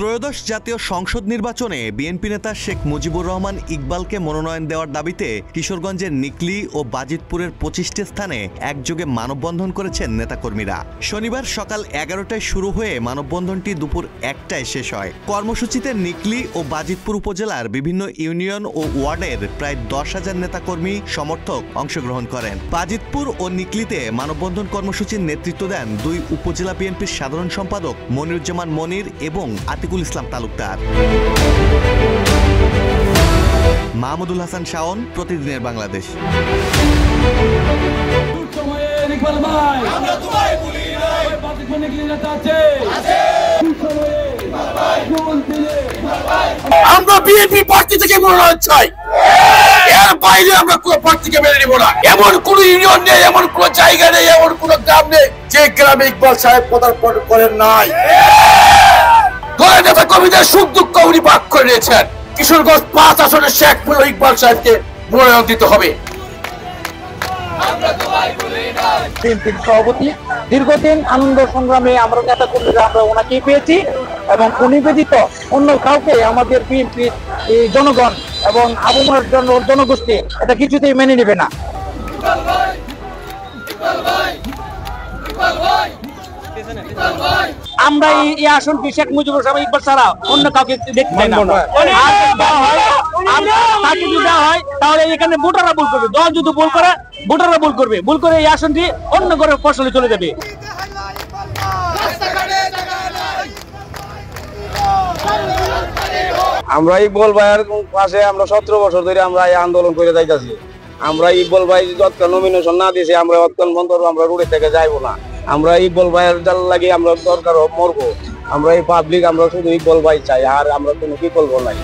ত্রয়োদশ জাতীয় সংসদ নির্বাচনে বিএনপি নেতা শেখ মুজিবুর রহমান ইকবালকে মনোনয়ন দেওয়ার দাবিতে কিশোরগঞ্জের নিকলি ও বাজিতপুরের 25টি স্থানে একযোগে মানববন্ধন করেছেন নেতাকর্মীরা। শনিবার সকাল 11টায় শুরু হয়ে মানববন্ধনটি দুপুর 1টায় শেষ হয়। কর্মসূচিতে নিকলি ও বাজিতপুর উপজেলার বিভিন্ন ইউনিয়ন ও ওয়ার্ডের প্রায় 10,000 নেতাকর্মী সমর্থক অংশগ্রহণ করেন। বাজিতপুর ও নিকলিতে মানববন্ধন কর্মসূচির নেতৃত্ব দেন দুই উপজেলা বিএনপির সাধারণ সম্পাদক মনিরুজ্জামান মনির এবং আতিকুল ইসলাম তালুকদার। মাহমুদুল হাসান শাওন, প্রতিদিনের বাংলাদেশ। আমরা বিএনপি পার্টি থেকে মনোনয়ন চাই, এর বাইরে আমরা কোন প্রার্থীকে মেনে নিব না। এমন কোন ইউনিয়ন নেই, এমন কোন জায়গা নেই, এমন কোন গ্রাম নেই যে গ্রামে ইকবাল সাহেব পদার্পণ করেন নাই। দলের নেতা কর্মীদের সুখ দুঃখ উনি ভাগ করে নিয়েছেন। কিশোরগঞ্জ 5 আসনের শেখ ইকবাল সাহেবকে মনোনয়ন দিতে হবে। বিএনপির সভাপতি দীর্ঘদিন আনন্দ সংগ্রামে আমরা নেতা কর্মীরা আমরা ওনাকেই পেয়েছি এবং উনি ব্যতীত অন্য কাউকে আমাদের বিএনপির জনগণ এবং আবহাওয়ার জনগোষ্ঠী এটা কিছুতেই মেনে নেবে না। আমরা এই আসনটি শেখ মুজিবুর রহমান ইকবাল ছাড়া অন্য কাউকে দেখতে পাই না। তাকে যদি দেওয়া হয় তাহলে এখানে ভোটাররা ভুল করবে, দল যদি ভুল করে ভোটাররা ভুল করবে, ভুল করে এই আসনটি অন্য করে ফসলে চলে যাবে। আমরা ইকবাল ভাইয়ের পাশে আমরা 17 বছর ধরে আমরা এই আন্দোলন করে যাইতেছি। আমরা ইকবাল ভাই যতক্ষণ নমিনেশন না দিয়েছি আমরা ততক্ষণ বন্ধ আমরা রোডে থেকে যাইবো না। আমরা ইকবাল ভাইয়ের জাল লাগে আমরা দরকার মরবো। আমরা এই পাবলিক আমরা শুধু ইকবাল ভাই চাই, আর আমরা কোনো বিকল্প নাই।